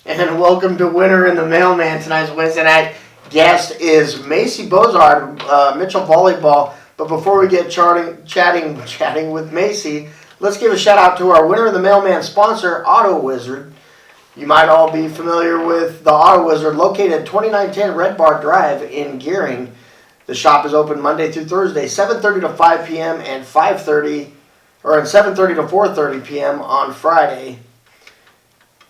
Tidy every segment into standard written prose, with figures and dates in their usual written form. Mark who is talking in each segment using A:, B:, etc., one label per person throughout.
A: And welcome to Winner the Mailman. Tonight's Wednesday night guest is Macey Bosard, Mitchell Volleyball. But before we get chatting with Macey, let's give a shout out to our Winner the Mailman sponsor, Auto Wizard. You might all be familiar with the Auto Wizard, located at 2910 Red Bar Drive in Gearing. The shop is open Monday through Thursday, 7:30 to 5 p.m. and 7:30 to 4:30 p.m. on Friday.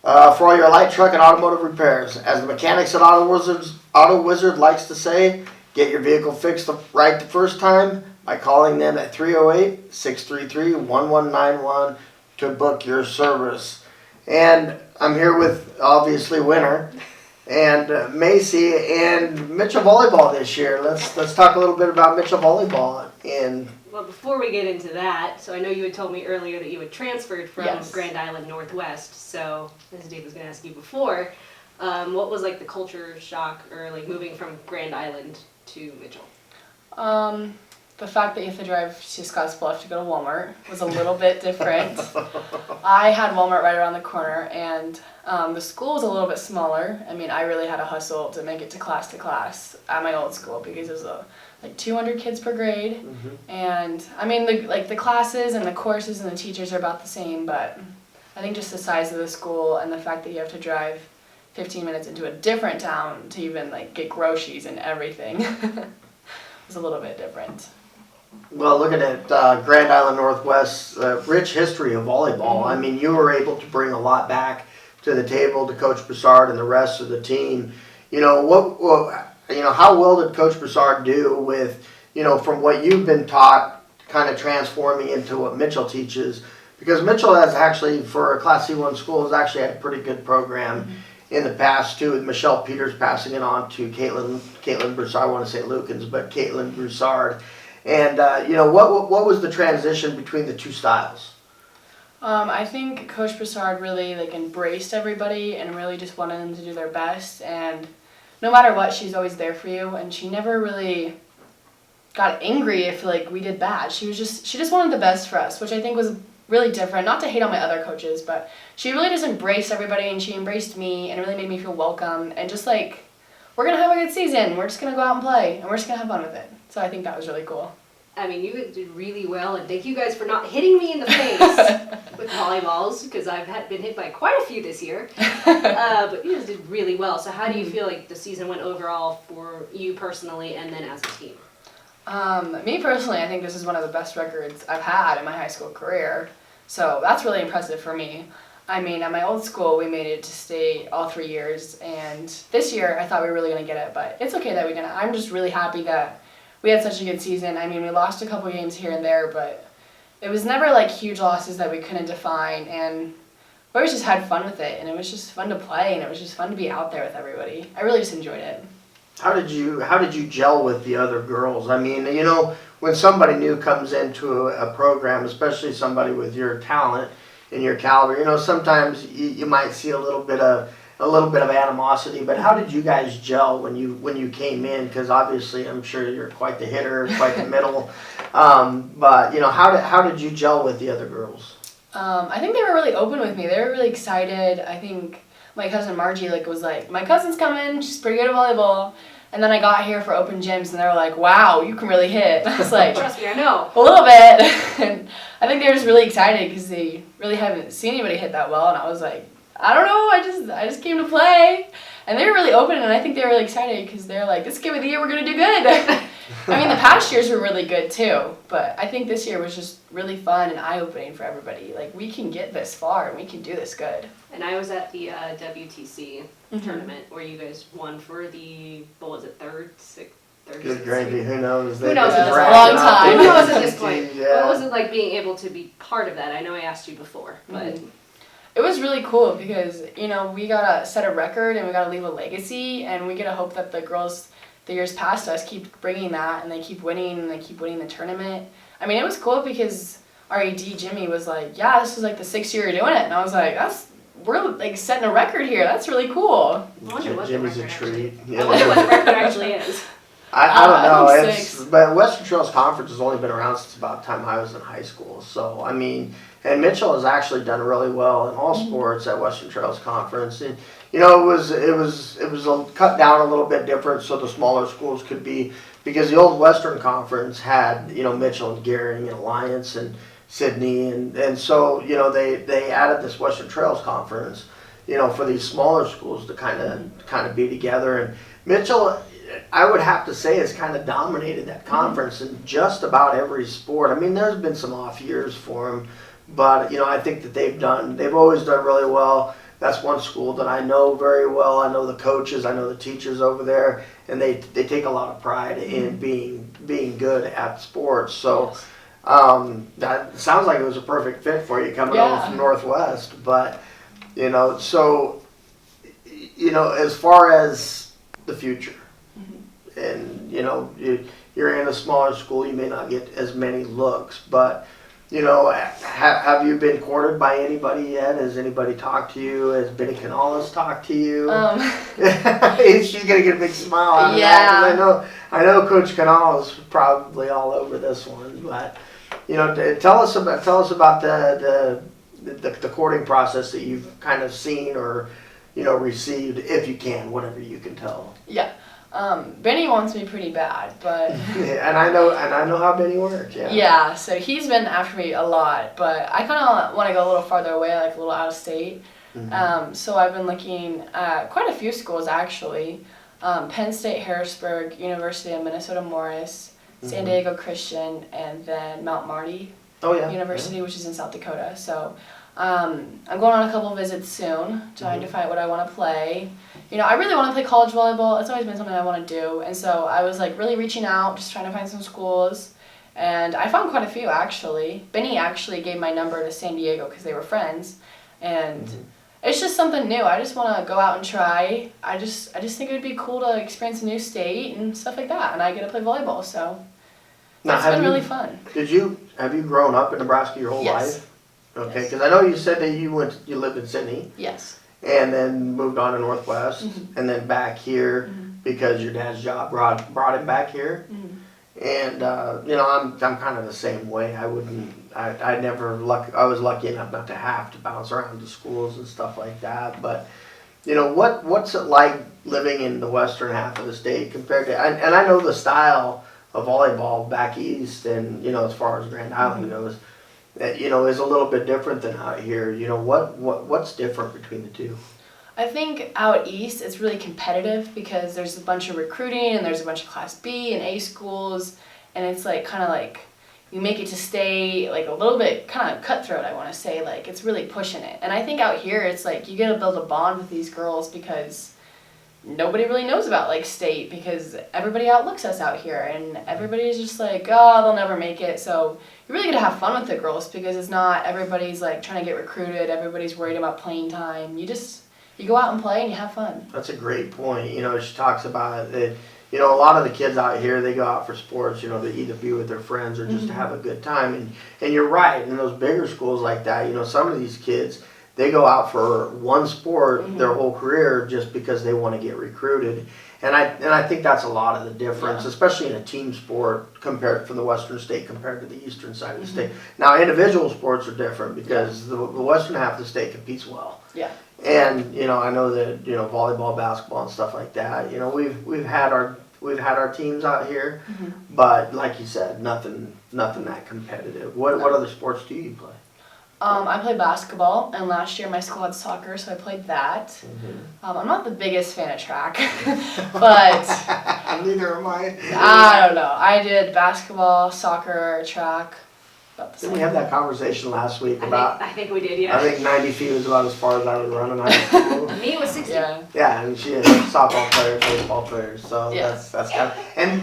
A: For all your light truck and automotive repairs. As the mechanics at Auto Wizard likes to say, get your vehicle fixed right the first time by calling them at 308-633-1191 to book your service. And I'm here with, obviously, Winner and Macey and Mitchell Volleyball this year. Let's talk a little bit about Mitchell Volleyball.
B: Well, before we get into that, so I know you had told me earlier that you had transferred from
C: Yes.
B: Grand Island Northwest. So, as Dave was going to ask you before, what was like the culture shock or like moving from Grand Island to Mitchell?
C: The fact that you have to drive to Scottsbluff to go to Walmart was a little bit different. I had Walmart right around the corner, and the school was a little bit smaller. I mean, I really had to hustle to make it to class at my old school because it was like 200 kids per grade.
A: Mm-hmm.
C: And I mean, the classes and the courses and the teachers are about the same, but I think just the size of the school and the fact that you have to drive 15 minutes into a different town to even like get groceries and everything was a little bit different.
A: Well, looking at Grand Island Northwest's rich history of volleyball,
C: Mm-hmm.
A: I mean, you were able to bring a lot back to the table to Coach Bosard and the rest of the team. You know, how well did Coach Bosard do with, from what you've been taught, kind of transforming into what Mitchell teaches? Because Mitchell has actually, for a Class C1 school, has actually had a pretty good program in the past too, with Michelle Peters passing it on to Caitlin Broussard. I want to say Lukens, but Caitlin Broussard. And, what was the transition between the two styles?
C: I think Coach Broussard really embraced everybody and really just wanted them to do their best. And no matter what, she's always there for you. And she never really got angry if we did bad. She just wanted the best for us, which I think was really different. Not to hate on my other coaches, but she really just embraced everybody, and she embraced me and really made me feel welcome. And just we're gonna have a good season. We're just gonna go out and play, and we're just gonna have fun with it. So I think that was really cool.
B: I mean, you did really well, and thank you guys for not hitting me in the face with volleyballs, because I've been hit by quite a few this year. But you guys did really well. So how do you feel like the season went overall for you personally and then as a team?
C: Me personally, I think this is one of the best records I've had in my high school career. So that's really impressive for me. I mean, at my old school, we made it to state all 3 years, and this year I thought we were really going to get it, but it's okay that we didn't. I'm just really happy that we had such a good season. I mean, we lost a couple games here and there, but it was never huge losses that we couldn't define, and we always just had fun with it, and it was just fun to play, and it was just fun to be out there with everybody. I really just enjoyed it.
A: How did you gel with the other girls? I mean, when somebody new comes into a program, especially somebody with your talent and your caliber, sometimes you might see a little bit of animosity. But how did you guys gel when you came in? Because obviously, I'm sure you're quite the hitter, quite the middle. But how did you gel with the other girls?
C: I think they were really open with me. They were really excited. I think my cousin Margie was like, my cousin's coming, she's pretty good at volleyball. And then I got here for open gyms, and they were like, wow, you can really hit. I was like,
B: Trust me, I know.
C: a little bit. And I think they were just really excited because they really haven't seen anybody hit that well. And I was like, I don't know, I just came to play. And they were really open, and I think they were really excited because they're like, this game of the year, we're going to do good. I mean, the past years were really good too, but I think this year was just really fun and eye-opening for everybody. We can get this far, and we can do this good.
B: And I was at the WTC tournament where you guys won for the, what was it, third?
A: Good gravy, who knows?
C: Who knows?
A: They
C: It's a
A: brag
C: long
A: about
C: time.
A: the
B: Who knows at this point?
A: Yeah.
B: What was it like being able to be part of that? I know I asked you before, but...
C: It was really cool because, we got to set a record and we got to leave a legacy, and we get to hope that the girls the years past us keep bringing that, and they keep winning, and they keep winning the tournament. I mean, it was cool because our AD, Jimmy, was like, yeah, this is the 6th year you're doing it. And I was like, we're setting a record here. That's really cool.
B: I wonder what the
A: Jimmy's a
B: record
A: treat.
B: actually- I wonder what the record actually is.
A: I don't know.
C: I think
A: It's
C: 6.
A: but Western Trails Conference has only been around since about the time I was in high school. So I mean, and Mitchell has actually done really well in all sports at Western Trails Conference. And you know, it was cut down a little bit different so the smaller schools could be, because the old Western Conference had, you know, Mitchell and Gehring and Alliance and Sydney, and so, you know, they added this Western Trails Conference, you know, for these smaller schools to kind of be together. And Mitchell, I would have to say, has kind of dominated that conference in just about every sport. I mean, there's been some off years for them, but you know, I think that they've always done really well. That's one school that I know very well. I know the coaches, I know the teachers over there, and they take a lot of pride in being good at sports. So that sounds like it was a perfect fit for you coming over from Northwest. But you know, so you know, as far as the future, and you know, you're in a smaller school, you may not get as many looks, but you know, have you been courted by anybody yet? Has anybody talked to you? Has Benny Canales talked to you? She's gonna get a big smile out of that, 'cause I know Coach Canales is probably all over this one. But you know, tell us about the courting process that you've kind of seen or, you know, received, if you can, whatever you can tell.
C: Yeah. Benny wants me pretty bad, but
A: and I know how Benny works. Yeah.
C: Yeah, so he's been after me a lot, but I kind of want to go a little farther away, like a little out of state. So I've been looking at quite a few schools actually: Penn State, Harrisburg, University of Minnesota Morris, San Diego Christian, and then Mount Marty University, which is in South Dakota. So I'm going on a couple visits soon, trying to find what I want to play. You know, I really want to play college volleyball. It's always been something I want to do. And so I was like really reaching out, just trying to find some schools. And I found quite a few actually. Benny actually gave my number to San Diego because they were friends. And it's just something new. I just want to go out and try. I just think it would be cool to experience a new state and stuff like that. And I get to play volleyball, so it's been really fun.
A: Have you grown up in Nebraska your whole life? Okay, because I know you said that you lived in Sydney.
C: Yes.
A: And then moved on to Northwest, and then back here because your dad's job brought him back here. And you know, I'm kind of the same way. I was lucky enough not to have to bounce around to schools and stuff like that. But you know, what's it like living in the western half of the state compared to? And I know the style of volleyball back east, and you know, as far as Grand Island goes, you know, is a little bit different than out here. You know, what's different between the two?
C: I think out east it's really competitive because there's a bunch of recruiting and there's a bunch of Class B and A schools, and it's like kind of like you make it to stay like a little bit kind of cutthroat, I want to say. Like it's really pushing it. And I think out here it's like you get to build a bond with these girls because nobody really knows about like state, because everybody outlooks us out here and everybody's just like, oh, they'll never make it. So you really get to have fun with the girls because it's not everybody's like trying to get recruited, everybody's worried about playing time. You go out and play and you have fun.
A: That's a great point. You know, she talks about it. You know, a lot of the kids out here, they go out for sports, you know, to either be with their friends or just to have a good time. And you're right, in those bigger schools like that, you know, some of these kids, they go out for one sport their whole career just because they want to get recruited. And I think that's a lot of the difference, especially in a team sport compared from the western state compared to the eastern side of the state. Now, individual sports are different because the western half of the state competes well.
C: Yeah.
A: And you know, I know that, you know, volleyball, basketball, and stuff like that. You know, we've had our teams out here, but like you said, nothing that competitive. What other sports do you play?
C: I play basketball, and last year my school had soccer, so I played that. I'm not the biggest fan of track, but
A: neither am I.
C: I don't know. I did basketball, soccer, track.
A: Didn't we have that conversation last week about?
B: I think we did, yeah.
A: I think 90 feet was about as far as I would run in high school.
B: Me, it was 60.
A: Yeah, and she is softball player, baseball player, so that's kind of, and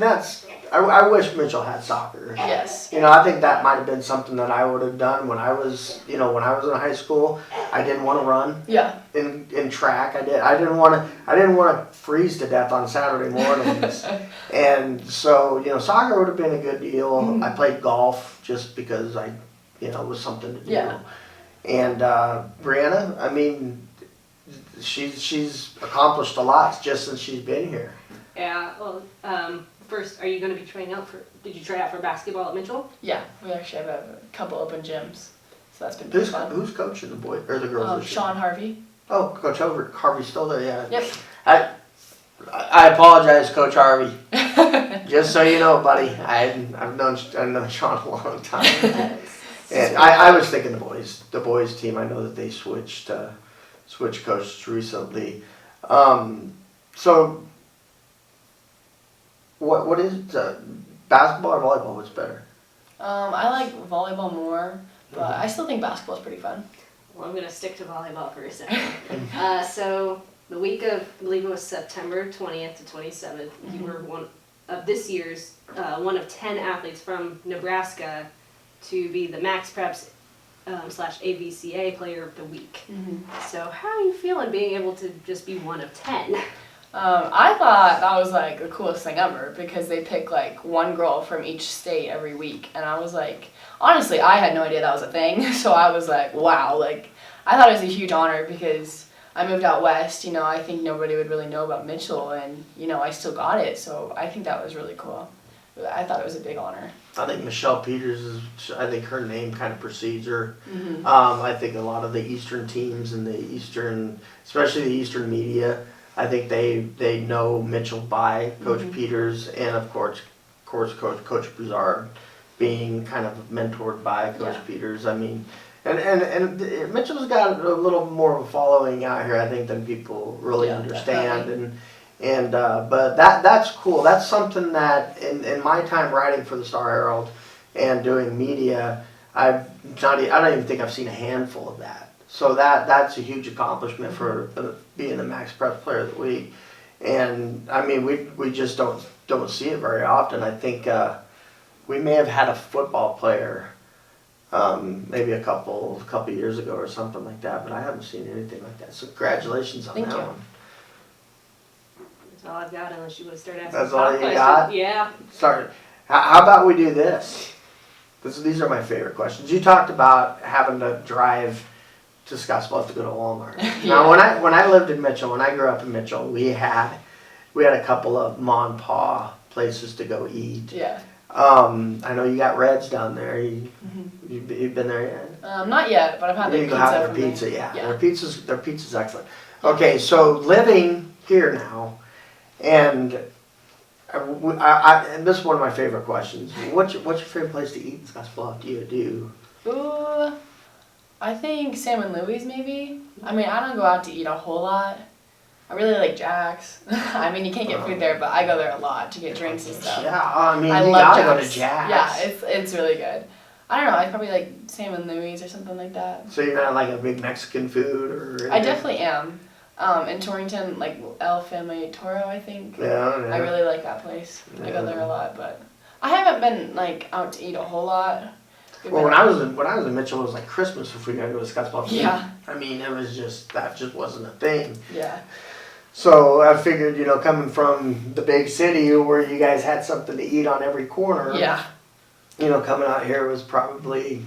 A: that's. I wish Mitchell had soccer.
C: Yes.
A: You know, I think that might have been something that I would have done when I was in high school. I didn't want to run.
C: Yeah.
A: In track, I didn't want to freeze to death on Saturday mornings. And so, you know, soccer would have been a good deal. I played golf just because it was something to do.
C: Yeah.
A: And Bryanna, I mean, she's accomplished a lot just since she's been here.
B: Yeah. Well, first, are you going to be trying out for? Did you try out for basketball at Mitchell?
C: Yeah, we actually have a couple open gyms, so that's been pretty fun.
A: Who's coaching the boys or the girls? This year?
C: Sean Harvey.
A: Oh, Coach Harvey's still there. Yeah.
C: Yep.
A: I apologize, Coach Harvey. Just so you know, buddy, I've known Sean a long time. And I was thinking the boys team. I know that they switched coaches recently. So what is basketball or volleyball? What's better?
C: I like volleyball more, but I still think basketball is pretty fun.
B: Well, I'm going to stick to volleyball for a second. So the week of, I believe it was September 20th to 27th, you were one of this year's one of 10 athletes from Nebraska to be the Max Preps / AVCA Player of the Week. So how are you feeling being able to just be one of 10?
C: I thought that was like the coolest thing ever because they pick like one girl from each state every week, and I was like, honestly, I had no idea that was a thing. So I was like, wow, like I thought it was a huge honor because I moved out west. You know, I think nobody would really know about Mitchell, and you know, I still got it. So I think that was really cool. I thought it was a big honor.
A: I think Michelle Peters I think her name kind of precedes her. I think a lot of the Eastern teams and especially the Eastern media, I think they know Mitchell by Coach Peters and of course Coach Bosard being kind of mentored by Coach Peters. I mean, and Mitchell's got a little more of a following out here, I think, than people really understand.
C: Definitely.
A: But that's cool. That's something that in my time writing for the Star-Herald and doing media, I don't even think I've seen a handful of that. So that's a huge accomplishment for being the Max Prep Player of the Week. And I mean, we just don't see it very often. I think we may have had a football player maybe a couple years ago or something like that, but I haven't seen anything like that. So congratulations on that one.
B: That's all I've got, unless you want to start asking.
A: That's all you got?
B: Yeah.
A: Sorry. How about we do this? These are my favorite questions. You talked about having to drive to Scottsbluff to go to Walmart. Now, when I lived in Mitchell, when I grew up in Mitchell, we had a couple of ma and pa places to go eat.
C: Yeah.
A: I know you got Reds down there. You've been there yet?
C: Not yet, but I've had their
A: You
C: pizza.
A: go have their
C: from
A: pizza,
C: there.
A: yeah. Their pizza's excellent. Okay, so living here now, and and this is one of my favorite questions. What's your favorite place to eat in Scottsbluff?
C: Ooh, I think Sam and Louie's maybe. I mean, I don't go out to eat a whole lot. I really like Jack's. I mean, you can't get food there, but I go there a lot to get drinks and stuff.
A: Yeah, I mean,
C: I
A: you
C: love
A: gotta go to
C: Jack's.
A: Jack's.
C: Yeah, it's really good. I don't know, I probably like Sam and Louie's or something like that.
A: So you're not like a big Mexican food or anything?
C: I definitely am. In Torrington, like El Family Toro, I think.
A: Yeah.
C: I really like that place. I go there a lot, but I haven't been like out to eat a whole lot.
A: Well, when I was in Mitchell, it was like Christmas if we got to go to Scottsbluff.
C: Yeah.
A: I mean, that just wasn't a thing.
C: Yeah.
A: So I figured, coming from the big city where you guys had something to eat on every corner.
C: Yeah.
A: Coming out here was probably,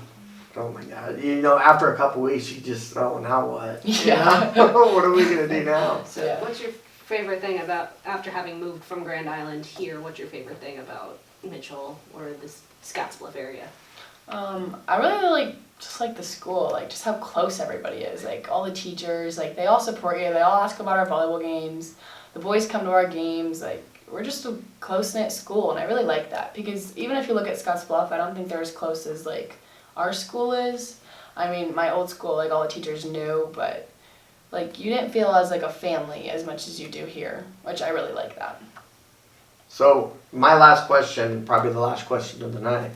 A: oh my God. After a couple weeks, you just, now what?
C: Yeah.
A: What are we going to do now?
B: So
C: Yeah.
B: what's your favorite thing about, after having moved from Grand Island here, what's your favorite thing about Mitchell or this Scottsbluff area?
C: I really like the school, like just how close everybody is. Like all the teachers, like they all support you. They all ask about our volleyball games. The boys come to our games. Like we're just a close-knit school, and I really like that because even if you look at Scottsbluff, I don't think they're as close as like our school is. I mean, my old school, like all the teachers knew, but like you didn't feel as like a family as much as you do here, which I really like that.
A: So my last question, probably the last question of the night.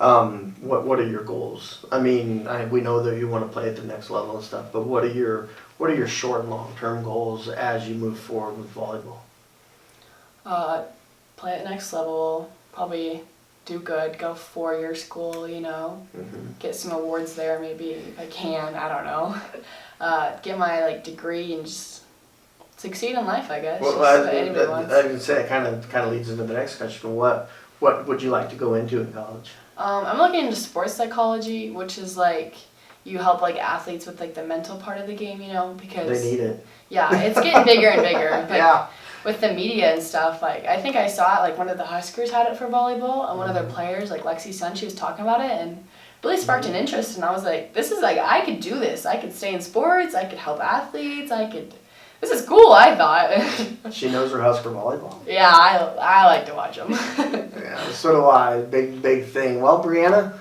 A: What are your goals? I mean, we know that you want to play at the next level and stuff, but what are your short and long term goals as you move forward with volleyball?
C: Play at next level, probably do good, go 4-year school, get some awards there maybe if I can, I don't know. Get my degree and just succeed in life, I guess.
A: Well, I would say it kind of leads into the next question. What would you like to go into in college?
C: I'm looking into sports psychology, which is you help athletes with the mental part of the game, because
A: they need it.
C: Yeah, it's getting bigger and bigger. But
A: Yeah.
C: with the media and stuff, like, I think I saw it, like, one of the Huskers had it for volleyball, and one of their players, like, Lexi Sun, she was talking about it, and really sparked an interest, and I was like, this is, like, I could do this. I could stay in sports, I could help athletes, this is cool, I thought.
A: She knows her Husker volleyball.
C: Yeah, I like to watch them.
A: Yeah, so do I. Big thing. Well, Bryanna,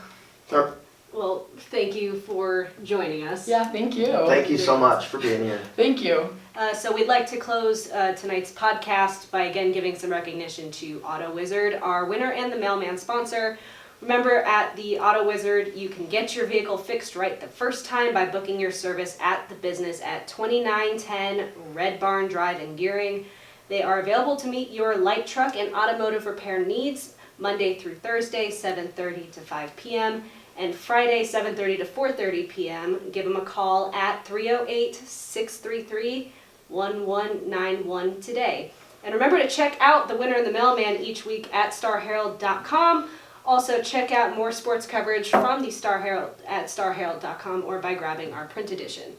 B: Well, thank you for joining us.
C: Yeah, thank you.
A: thank you so much for being here.
C: Thank you.
B: So we'd like to close tonight's podcast by again giving some recognition to Auto Wizard, our Winner and the Mailman sponsor. Remember, at the Auto Wizard, you can get your vehicle fixed right the first time by booking your service at the business at 2910 Red Barn Drive in Gearing. They are available to meet your light truck and automotive repair needs Monday through Thursday, 7:30 to 5 p.m., and Friday, 7:30 to 4:30 p.m. Give them a call at 308-633-1191 today. And remember to check out the Winner and the Mailman each week at Star-Herald.com. Also, check out more sports coverage from the Star-Herald at starherald.com or by grabbing our print edition.